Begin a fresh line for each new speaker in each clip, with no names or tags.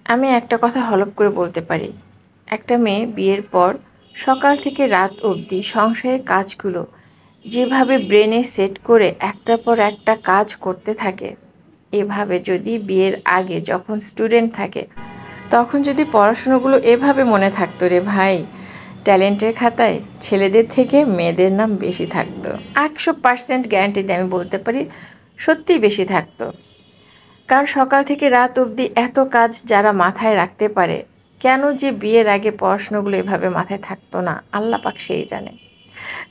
আমি একটা কথা হলপ করে বলতে পারি, একটা মেয়ে বিয়ের পর সকাল থেকে রাত অবধি সংসারের কাজগুলো যেভাবে ব্রেনে সেট করে একটার পর একটা কাজ করতে থাকে, এভাবে যদি বিয়ের আগে যখন স্টুডেন্ট থাকে তখন যদি পড়াশুনোগুলো এভাবে মনে থাকতো, রে ভাই, ট্যালেন্টের খাতায় ছেলেদের থেকে মেয়েদের নাম বেশি থাকতো। 100% গ্যারান্টি দিয়ে আমি বলতে পারি, সত্যিই বেশি থাকতো। কারণ সকাল থেকে রাত অবধি এত কাজ যারা মাথায় রাখতে পারে, কেন যে বিয়ের আগে পড়াশুনোগুলো এভাবে মাথায় থাকতো না, আল্লাহ পাক সেই জানে।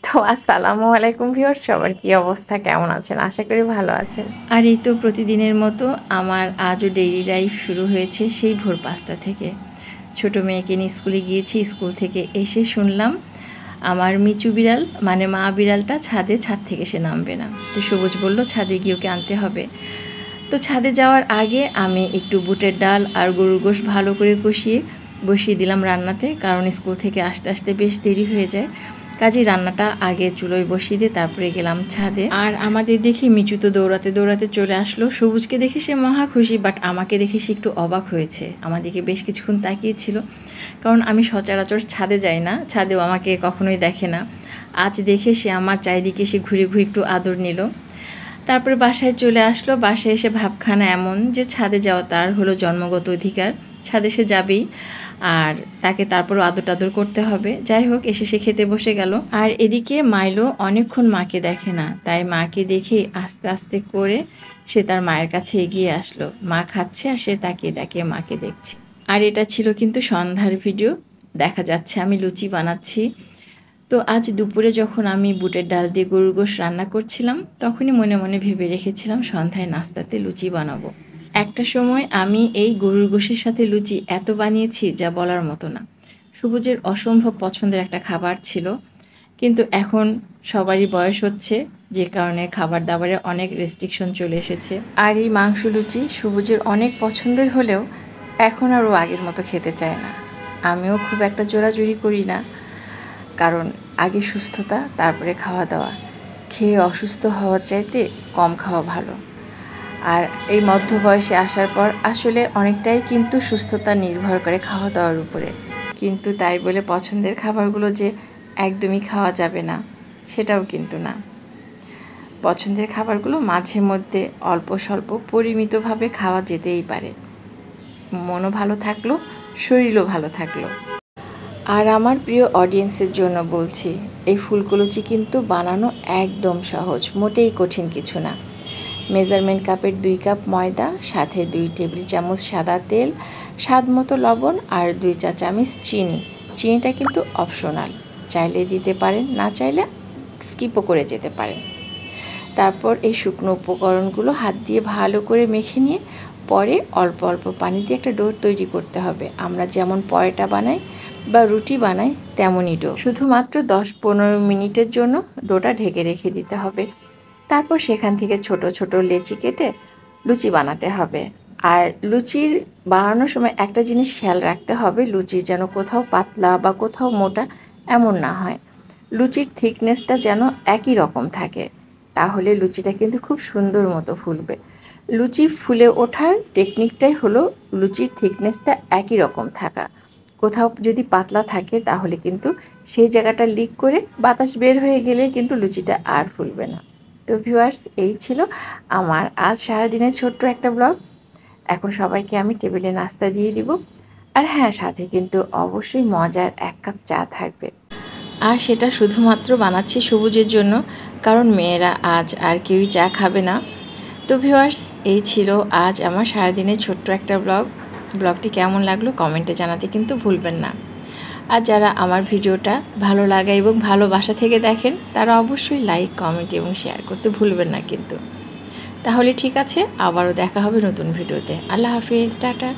তো আসসালামু আলাইকুম ভিউয়ার্স, সবার কি অবস্থা, কেমন আছেন? আশা করি ভালো আছেন। আর এই তো প্রতিদিনের মতো আমার আজও ডেইলি লাইফ শুরু হয়েছে সেই ভোর 5টা থেকে। ছোট মেয়েকে নিয়ে স্কুলে গিয়েছি, স্কুল থেকে এসে শুনলাম আমার মিচু বিড়াল মানে মা বিড়ালটা ছাদ থেকে সে নামবে না। তো সবুজ বলল ছাদে গিয়ে ওকে আনতে হবে। তো ছাদে যাওয়ার আগে আমি একটু বুটের ডাল আর গরুর গোশ ভালো করে বসিয়ে দিলাম রান্নাতে, কারণ স্কুল থেকে আসতে আসতে বেশ দেরি হয়ে যায়। কাজেই রান্নাটা আগে চুলোয় বসিয়ে দিয়ে তারপরে গেলাম ছাদে। আর আমাদের দেখে মিচু তো দৌড়াতে দৌড়াতে চলে আসলো। সবুজকে দেখে সে মহা খুশি, বাট আমাকে দেখে সে একটু অবাক হয়েছে। আমাদেরকে বেশ কিছুক্ষণ তাকিয়েছিল, কারণ আমি সচরাচর ছাদে যাই না, ছাদেও আমাকে কখনোই দেখে না। আজ দেখে সে আমার চারিদিকে সে ঘুরে ঘুরে একটু আদর নিল। তারপরে বাসায় চলে আসলো। বাসায় এসে ভাবখানা এমন যে ছাদে যাওয়া তার হলো জন্মগত অধিকার, ছাদে সে যাবেই, আর তাকে তারপরও আদর টাদর করতে হবে। যাই হোক, এসে সে খেতে বসে গেল। আর এদিকে মাইলো অনেকক্ষণ মাকে দেখে না, তাই মাকে দেখে আস্তে আস্তে করে সে তার মায়ের কাছে এগিয়ে আসলো। মা খাচ্ছে আর সে তাকিয়ে তাকিয়ে মাকে দেখছে। আর এটা ছিল কিন্তু সন্ধ্যার ভিডিও, দেখা যাচ্ছে আমি লুচি বানাচ্ছি। তো আজ দুপুরে যখন আমি বুটের ডাল দিয়ে গরুর গোশ রান্না করছিলাম, তখনই মনে মনে ভেবে রেখেছিলাম সন্ধ্যায় নাস্তাতে লুচি বানাবো। একটা সময় আমি এই গরুর গোশের সাথে লুচি এত বানিয়েছি যা বলার মতো না। সবুজের অসম্ভব পছন্দের একটা খাবার ছিল, কিন্তু এখন সবারই বয়স হচ্ছে, যে কারণে খাবার দাবারে অনেক রেস্ট্রিকশন চলে এসেছে। আর এই মাংস লুচি সবুজের অনেক পছন্দের হলেও এখন আর ও আগের মতো খেতে চায় না। আমিও খুব একটা জোরাজুরি করি না, কারণ আগে সুস্থতা তারপরে খাওয়া দাওয়া। খেয়ে অসুস্থ হওয়ার চাইতে কম খাওয়া ভালো। আর এই মধ্য বয়সে আসার পর আসলে অনেকটাই কিন্তু সুস্থতা নির্ভর করে খাওয়া দাওয়ার উপরে। কিন্তু তাই বলে পছন্দের খাবারগুলো যে একদমই খাওয়া যাবে না, সেটাও কিন্তু না। পছন্দের খাবারগুলো মাঝে মধ্যে অল্প স্বল্প পরিমিতভাবে খাওয়া যেতেই পারে। মনও ভালো থাকলো, শরীরও ভালো থাকলো। আর আমার প্রিয় অডিয়েন্সের জন্য বলছি, এই ফুলকো লুচি কিন্তু বানানো একদম সহজ, মোটেই কঠিন কিছু না। মেজারমেন্ট কাপের 2 কাপ ময়দা, সাথে 2 টেবিল চামচ সাদা তেল, স্বাদ মতো লবণ আর 2 চা চামচ চিনি। চিনিটা কিন্তু অপশনাল, চাইলে দিতে পারেন, না চাইলে স্কিপও করে যেতে পারেন। তারপর এই শুকনো উপকরণগুলো হাত দিয়ে ভালো করে মেখে নিয়ে পরে অল্প অল্প পানি দিয়ে একটা ডো তৈরি করতে হবে। আমরা যেমন পরোটা বানাই বা রুটি বানাই তেমনই ডো, শুধুমাত্র 10-15 মিনিটের জন্য ডোটা ঢেকে রেখে দিতে হবে। তারপর সেখান থেকে ছোট ছোট লেচি কেটে লুচি বানাতে হবে। আর লুচির বানানোর সময় একটা জিনিস খেয়াল রাখতে হবে, লুচির যেন কোথাও পাতলা বা কোথাও মোটা এমন না হয়। লুচির থিকনেসটা যেন একই রকম থাকে, তাহলে লুচিটা কিন্তু খুব সুন্দর মতো ফুলবে। লুচি ফুলে ওঠার টেকনিকটাই হলো লুচির থিকনেসটা একই রকম থাকা। কোথাও যদি পাতলা থাকে তাহলে কিন্তু সেই জায়গাটা লিক করে বাতাস বের হয়ে গেলে কিন্তু লুচিটা আর ফুলবে না। তো ভিউয়ার্স, এই ছিল আমার আজ সারাদিনের ছোট্ট একটা ব্লগ। এখন সবাইকে আমি টেবিলে নাস্তা দিয়ে দিব। আর হ্যাঁ, সাথে কিন্তু অবশ্যই মজার 1 কাপ চা থাকবে। আর সেটা শুধুমাত্র বানাচ্ছি সবুজের জন্য, কারণ মেয়েরা আজ আর কেউই চা খাবে না। তো ভিউয়ার্স, এই ছিল আজ আমার সারাদিনের ছোট্ট একটা ব্লগটি কেমন লাগলো কমেন্টে জানাতে কিন্তু ভুলবেন না। আর যারা আমার ভিডিওটা ভালো লাগা এবং ভালোবাসা থেকে দেখেন, তারা অবশ্যই লাইক, কমেন্ট এবং শেয়ার করতে ভুলবেন না কিন্তু। তাহলে ঠিক আছে, আবারও দেখা হবে নতুন ভিডিওতে। আল্লাহ হাফিজ, টাটা।